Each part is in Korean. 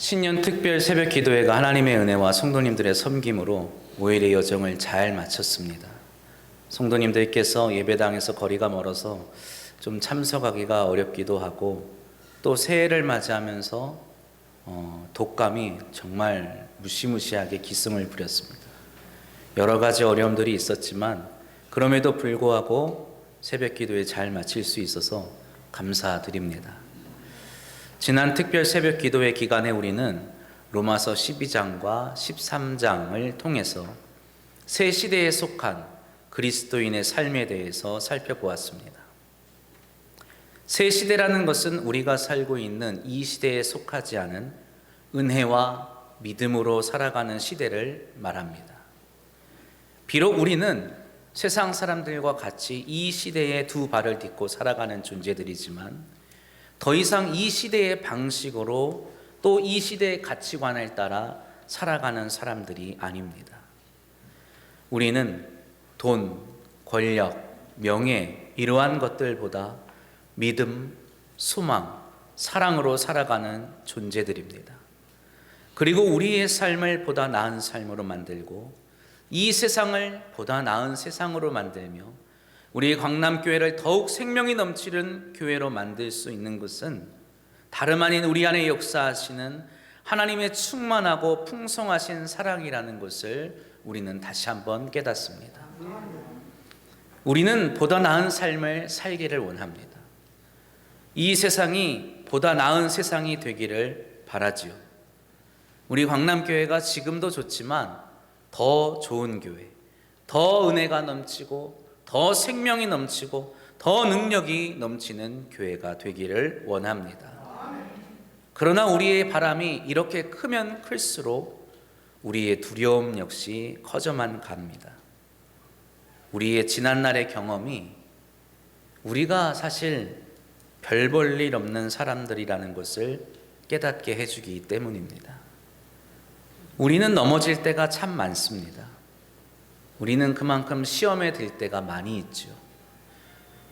신년 특별 새벽 기도회가 하나님의 은혜와 성도님들의 섬김으로 5일의 여정을 잘 마쳤습니다. 성도님들께서 예배당에서 거리가 멀어서 좀 참석하기가 어렵기도 하고, 또 새해를 맞이하면서 독감이 정말 무시무시하게 기승을 부렸습니다. 여러 가지 어려움들이 있었지만 그럼에도 불구하고 새벽 기도회 잘 마칠 수 있어서 감사드립니다. 지난 특별 새벽 기도회 기간에 우리는 로마서 12장과 13장을 통해서 새 시대에 속한 그리스도인의 삶에 대해서 살펴보았습니다. 새 시대라는 것은 우리가 살고 있는 이 시대에 속하지 않은 은혜와 믿음으로 살아가는 시대를 말합니다. 비록 우리는 세상 사람들과 같이 이 시대에 두 발을 딛고 살아가는 존재들이지만 더 이상 이 시대의 방식으로 또 이 시대의 가치관을 따라 살아가는 사람들이 아닙니다. 우리는 돈, 권력, 명예 이러한 것들보다 믿음, 소망, 사랑으로 살아가는 존재들입니다. 그리고 우리의 삶을 보다 나은 삶으로 만들고 이 세상을 보다 나은 세상으로 만들며 우리 광남교회를 더욱 생명이 넘치는 교회로 만들 수 있는 것은 다름 아닌 우리 안에 역사하시는 하나님의 충만하고 풍성하신 사랑이라는 것을 우리는 다시 한번 깨닫습니다. 우리는 보다 나은 삶을 살기를 원합니다. 이 세상이 보다 나은 세상이 되기를 바라지요. 우리 광남교회가 지금도 좋지만 더 좋은 교회, 더 은혜가 넘치고 더 생명이 넘치고 더 능력이 넘치는 교회가 되기를 원합니다. 그러나 우리의 바람이 이렇게 크면 클수록 우리의 두려움 역시 커져만 갑니다. 우리의 지난날의 경험이 우리가 사실 별 볼 일 없는 사람들이라는 것을 깨닫게 해주기 때문입니다. 우리는 넘어질 때가 참 많습니다. 우리는 그만큼 시험에 들 때가 많이 있죠.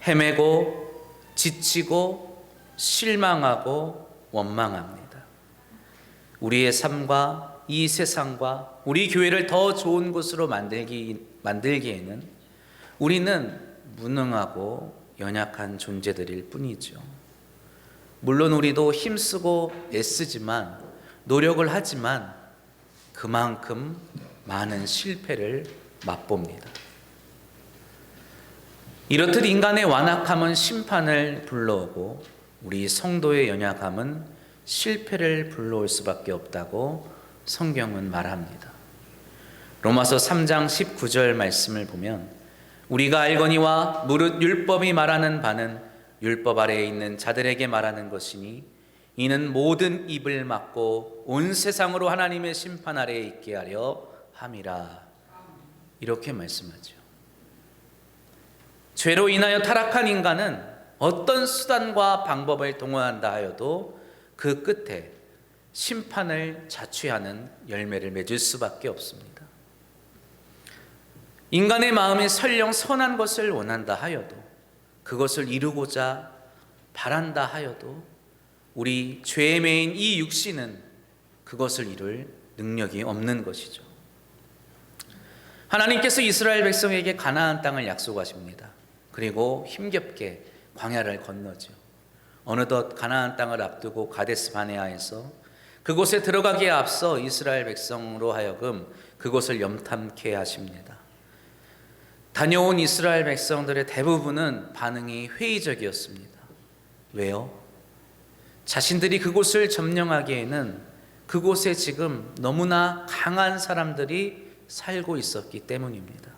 헤매고 지치고 실망하고 원망합니다. 우리의 삶과 이 세상과 우리 교회를 더 좋은 곳으로 만들기에는 우리는 무능하고 연약한 존재들일 뿐이죠. 물론 우리도 힘쓰고 애쓰지만, 노력을 하지만 그만큼 많은 실패를 맛봅니다. 이렇듯 인간의 완악함은 심판을 불러오고 우리 성도의 연약함은 실패를 불러올 수밖에 없다고 성경은 말합니다. 로마서 3장 19절 말씀을 보면 우리가 알거니와 무릇 율법이 말하는 바는 율법 아래에 있는 자들에게 말하는 것이니 이는 모든 입을 막고 온 세상으로 하나님의 심판 아래에 있게 하려 함이라. 이렇게 말씀하죠. 죄로 인하여 타락한 인간은 어떤 수단과 방법을 동원한다 하여도 그 끝에 심판을 자취하는 열매를 맺을 수밖에 없습니다. 인간의 마음이 설령 선한 것을 원한다 하여도, 그것을 이루고자 바란다 하여도 우리 죄에 매인 이 육신은 그것을 이룰 능력이 없는 것이죠. 하나님께서 이스라엘 백성에게 가나안 땅을 약속하십니다. 그리고 힘겹게 광야를 건너죠. 어느덧 가나안 땅을 앞두고 가데스 바네아에서 그곳에 들어가기에 앞서 이스라엘 백성으로 하여금 그곳을 염탐케 하십니다. 다녀온 이스라엘 백성들의 대부분은 반응이 회의적이었습니다. 왜요? 자신들이 그곳을 점령하기에는 그곳에 지금 너무나 강한 사람들이 살고 있었기 때문입니다.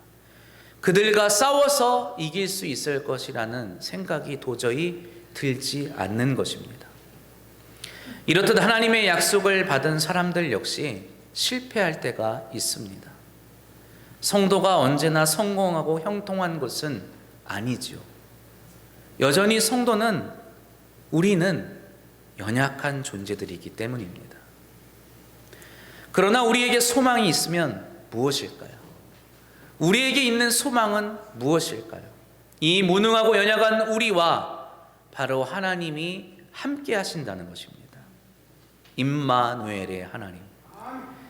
그들과 싸워서 이길 수 있을 것이라는 생각이 도저히 들지 않는 것입니다. 이렇듯 하나님의 약속을 받은 사람들 역시 실패할 때가 있습니다. 성도가 언제나 성공하고 형통한 것은 아니지요. 여전히 우리는 연약한 존재들이기 때문입니다. 그러나 우리에게 소망이 있으면 무엇일까요? 우리에게 있는 소망은 무엇일까요? 이 무능하고 연약한 우리와 바로 하나님이 함께 하신다는 것입니다. 임마누엘의 하나님,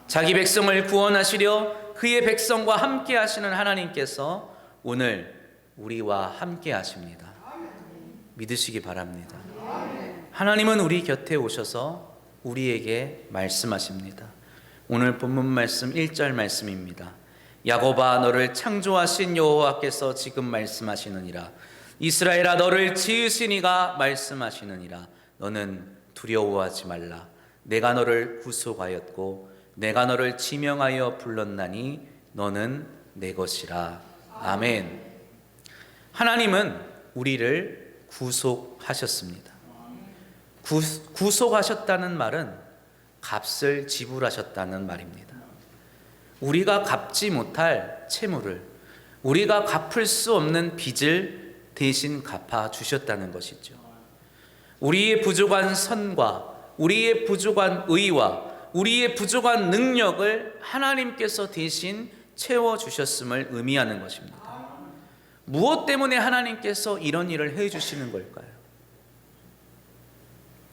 자기 백성을 구원하시려 그의 백성과 함께 하시는 하나님께서 오늘 우리와 함께 하십니다. 믿으시기 바랍니다. 하나님은 우리 곁에 오셔서 우리에게 말씀하십니다. 오늘 본문 말씀 1절 말씀입니다. 야곱아, 너를 창조하신 여호와께서 지금 말씀하시느니라. 이스라엘아, 너를 지으신 이가 말씀하시느니라. 너는 두려워하지 말라. 내가 너를 구속하였고 내가 너를 지명하여 불렀나니 너는 내 것이라. 아멘. 하나님은 우리를 구속하셨습니다. 구속하셨다는 말은 값을 지불하셨다는 말입니다. 우리가 갚지 못할 채무를, 우리가 갚을 수 없는 빚을 대신 갚아 주셨다는 것이죠. 우리의 부족한 선과 우리의 부족한 의와 우리의 부족한 능력을 하나님께서 대신 채워주셨음을 의미하는 것입니다. 무엇 때문에 하나님께서 이런 일을 해주시는 걸까요?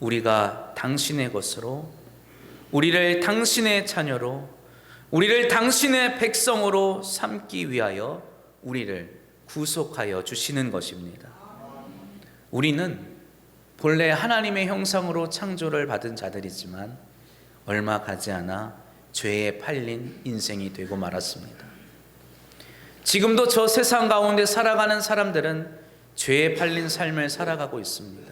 우리가 당신의 것으로, 우리를 당신의 자녀로, 우리를 당신의 백성으로 삼기 위하여 우리를 구속하여 주시는 것입니다. 우리는 본래 하나님의 형상으로 창조를 받은 자들이지만 얼마 가지 않아 죄에 팔린 인생이 되고 말았습니다. 지금도 저 세상 가운데 살아가는 사람들은 죄에 팔린 삶을 살아가고 있습니다.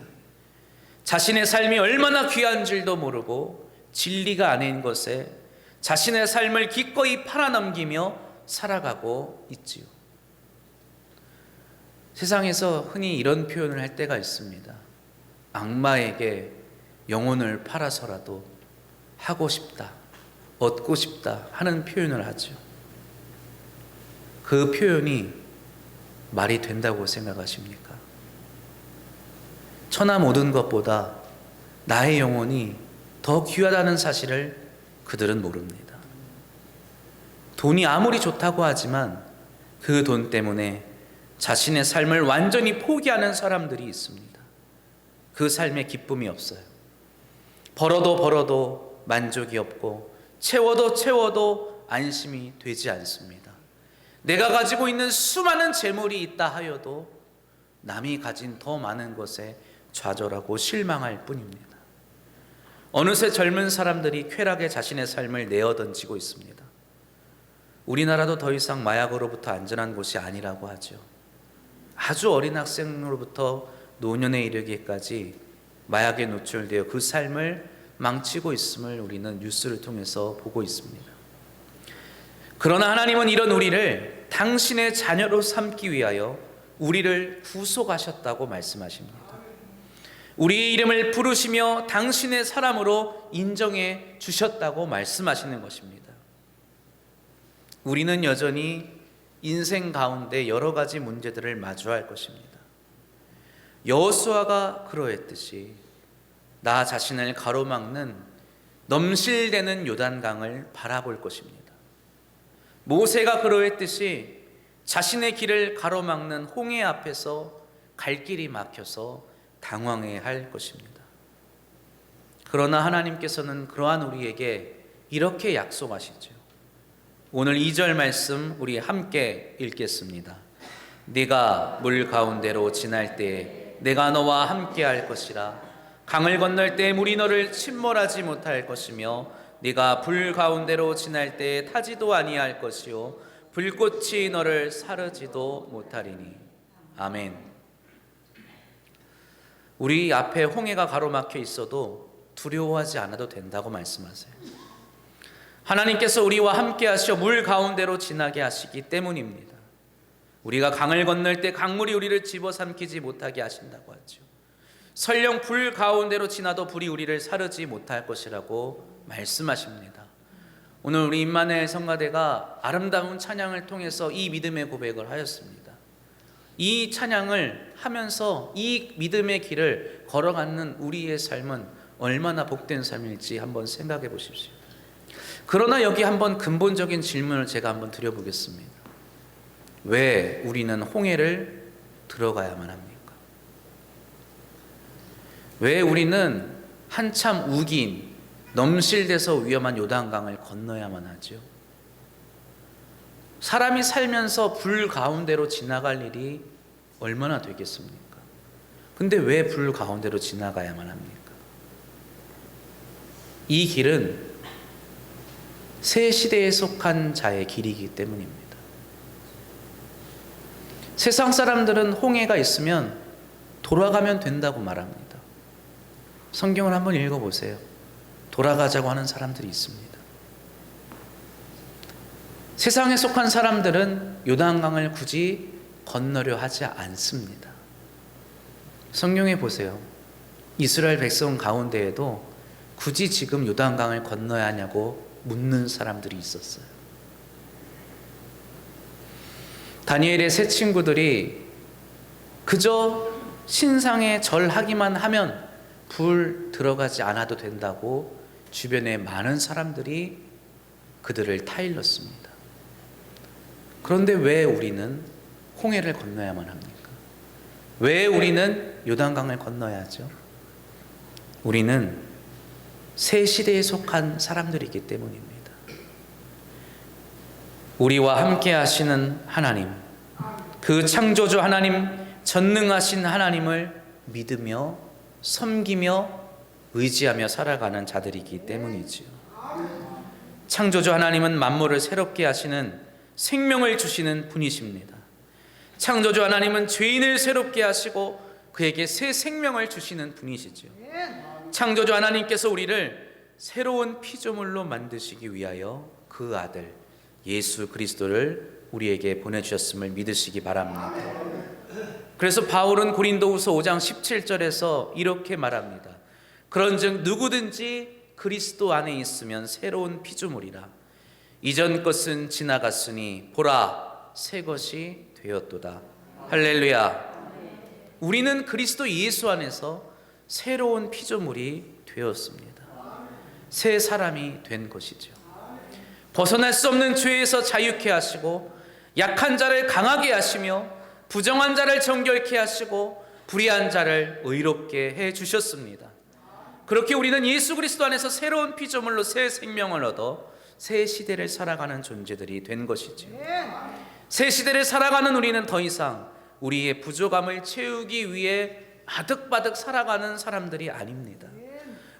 자신의 삶이 얼마나 귀한 줄도 모르고 진리가 아닌 것에 자신의 삶을 기꺼이 팔아넘기며 살아가고 있지요. 세상에서 흔히 이런 표현을 할 때가 있습니다. 악마에게 영혼을 팔아서라도 하고 싶다, 얻고 싶다 하는 표현을 하죠. 그 표현이 말이 된다고 생각하십니까? 천하 모든 것보다 나의 영혼이 더 귀하다는 사실을 그들은 모릅니다. 돈이 아무리 좋다고 하지만 그 돈 때문에 자신의 삶을 완전히 포기하는 사람들이 있습니다. 그 삶에 기쁨이 없어요. 벌어도 만족이 없고 채워도 안심이 되지 않습니다. 내가 가지고 있는 수많은 재물이 있다 하여도 남이 가진 더 많은 것에 좌절하고 실망할 뿐입니다. 어느새 젊은 사람들이 쾌락에 자신의 삶을 내어던지고 있습니다. 우리나라도 더 이상 마약으로부터 안전한 곳이 아니라고 하죠. 아주 어린 학생으로부터 노년에 이르기까지 마약에 노출되어 그 삶을 망치고 있음을 우리는 뉴스를 통해서 보고 있습니다. 그러나 하나님은 이런 우리를 당신의 자녀로 삼기 위하여 우리를 구속하셨다고 말씀하십니다. 우리의 이름을 부르시며 당신의 사람으로 인정해 주셨다고 말씀하시는 것입니다. 우리는 여전히 인생 가운데 여러 가지 문제들을 마주할 것입니다. 여호수아가 그러했듯이 나 자신을 가로막는 넘실대는 요단강을 바라볼 것입니다. 모세가 그러했듯이 자신의 길을 가로막는 홍해 앞에서 갈 길이 막혀서 당황해야 할 것입니다. 그러나 하나님께서는 그러한 우리에게 이렇게 약속하시죠. 오늘 2절 말씀 우리 함께 읽겠습니다. 네가 물 가운데로 지날 때에 내가 너와 함께 할 것이라. 강을 건널 때 물이 너를 침몰하지 못할 것이며 네가 불 가운데로 지날 때에 타지도 아니할 것이요 불꽃이 너를 사르지도 못하리니. 아멘. 우리 앞에 홍해가 가로막혀 있어도 두려워하지 않아도 된다고 말씀하세요. 하나님께서 우리와 함께 하시어 물 가운데로 지나게 하시기 때문입니다. 우리가 강을 건널 때 강물이 우리를 집어삼키지 못하게 하신다고 하죠. 설령 불 가운데로 지나도 불이 우리를 사르지 못할 것이라고 말씀하십니다. 오늘 우리 임마누엘 성가대가 아름다운 찬양을 통해서 이 믿음의 고백을 하였습니다. 이 찬양을 하면서 이 믿음의 길을 걸어가는 우리의 삶은 얼마나 복된 삶일지 한번 생각해 보십시오. 그러나 여기 한번 근본적인 질문을 제가 한번 드려보겠습니다. 왜 우리는 홍해를 들어가야만 합니까? 왜 우리는 한참 우긴 넘실대서 위험한 요단강을 건너야만 하죠. 사람이 살면서 불 가운데로 지나갈 일이 얼마나 되겠습니까? 근데 왜 불 가운데로 지나가야만 합니까? 이 길은 새 시대에 속한 자의 길이기 때문입니다. 세상 사람들은 홍해가 있으면 돌아가면 된다고 말합니다. 성경을 한번 읽어보세요. 돌아가자고 하는 사람들이 있습니다. 세상에 속한 사람들은 요단강을 굳이 건너려 하지 않습니다. 성경에 보세요. 이스라엘 백성 가운데에도 굳이 지금 요단강을 건너야 하냐고 묻는 사람들이 있었어요. 다니엘의 세 친구들이 그저 신상에 절하기만 하면 불 들어가지 않아도 된다고 주변에 많은 사람들이 그들을 타일렀습니다. 그런데 왜 우리는 홍해를 건너야만 합니까? 왜 우리는 요단강을 건너야 하죠? 우리는 새 시대에 속한 사람들이기 때문입니다. 우리와 함께 하시는 하나님, 그 창조주 하나님, 전능하신 하나님을 믿으며 섬기며 의지하며 살아가는 자들이기 때문이지요. 창조주 하나님은 만물을 새롭게 하시는 생명을 주시는 분이십니다. 창조주 하나님은 죄인을 새롭게 하시고 그에게 새 생명을 주시는 분이시죠. 창조주 하나님께서 우리를 새로운 피조물로 만드시기 위하여 그 아들 예수 그리스도를 우리에게 보내주셨음을 믿으시기 바랍니다. 그래서 바울은 고린도후서 5장 17절에서 이렇게 말합니다. 그런즉 누구든지 그리스도 안에 있으면 새로운 피조물이라. 이전 것은 지나갔으니 보라 새 것이 되었도다. 할렐루야. 우리는 그리스도 예수 안에서 새로운 피조물이 되었습니다. 새 사람이 된 것이죠. 벗어날 수 없는 죄에서 자유케 하시고 약한 자를 강하게 하시며 부정한 자를 정결케 하시고 불의한 자를 의롭게 해 주셨습니다. 그렇게 우리는 예수 그리스도 안에서 새로운 피조물로 새 생명을 얻어 새 시대를 살아가는 존재들이 된 것이죠. 새 시대를 살아가는 우리는 더 이상 우리의 부족함을 채우기 위해 바득바득 살아가는 사람들이 아닙니다.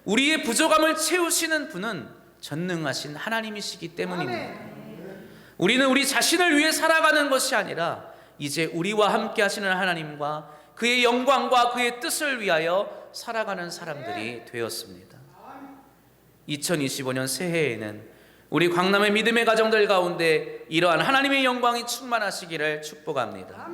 우리의 부족함을 채우시는 분은 전능하신 하나님이시기 때문입니다. 우리는 우리 자신을 위해 살아가는 것이 아니라 이제 우리와 함께 하시는 하나님과 그의 영광과 그의 뜻을 위하여 살아가는 사람들이 되었습니다. 2025년 새해에는 우리 광남의 믿음의 가정들 가운데 이러한 하나님의 영광이 충만하시기를 축복합니다.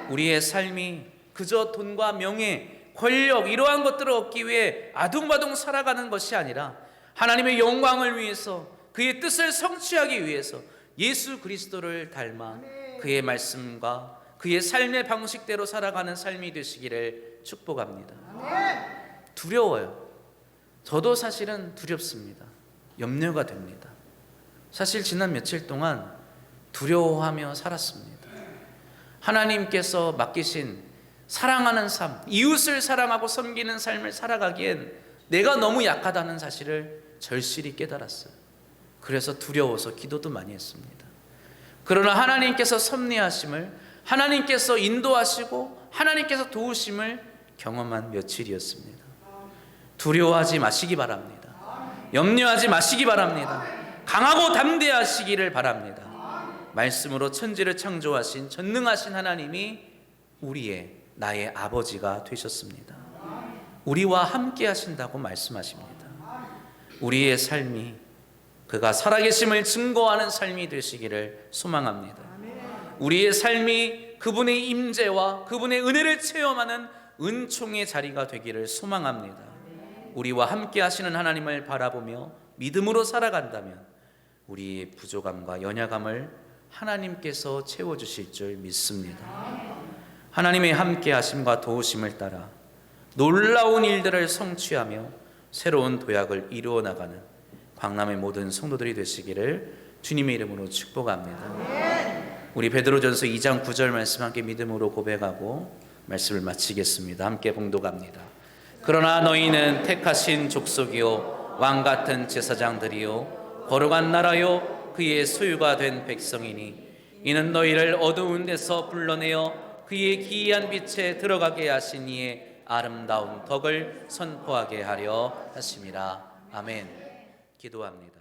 우리의 삶이 그저 돈과 명예, 권력 이러한 것들을 얻기 위해 아둥바둥 살아가는 것이 아니라 하나님의 영광을 위해서 그의 뜻을 성취하기 위해서 예수 그리스도를 닮아 그의 말씀과 그의 삶의 방식대로 살아가는 삶이 되시기를 축복합니다. 두려워요. 저도 사실은 두렵습니다. 염려가 됩니다. 사실 지난 며칠 동안 두려워하며 살았습니다. 하나님께서 맡기신 사랑하는 삶, 이웃을 사랑하고 섬기는 삶을 살아가기엔 내가 너무 약하다는 사실을 절실히 깨달았어요. 그래서 두려워서 기도도 많이 했습니다. 그러나 하나님께서 섭리하심을, 하나님께서 인도하시고 하나님께서 도우심을 경험한 며칠이었습니다. 두려워하지 마시기 바랍니다. 염려하지 마시기 바랍니다. 강하고 담대하시기를 바랍니다. 말씀으로 천지를 창조하신 전능하신 하나님이 우리의 나의 아버지가 되셨습니다. 우리와 함께 하신다고 말씀하십니다. 우리의 삶이 그가 살아계심을 증거하는 삶이 되시기를 소망합니다. 우리의 삶이 그분의 임재와 그분의 은혜를 체험하는 은총의 자리가 되기를 소망합니다. 우리와 함께 하시는 하나님을 바라보며 믿음으로 살아간다면 우리의 부족함과 연약함을 하나님께서 채워주실 줄 믿습니다. 하나님의 함께 하심과 도우심을 따라 놀라운 일들을 성취하며 새로운 도약을 이루어 나가는 광남의 모든 성도들이 되시기를 주님의 이름으로 축복합니다. 우리 베드로전서 2장 9절 말씀 함께 믿음으로 고백하고 말씀을 마치겠습니다. 함께 봉독합니다. 그러나 너희는 택하신 족속이요 왕 같은 제사장들이요 거룩한 나라요 그의 소유가 된 백성이니 이는 너희를 어두운 데서 불러내어 그의 기이한 빛에 들어가게 하신 이의 아름다운 덕을 선포하게 하려 하심이라. 아멘. 기도합니다.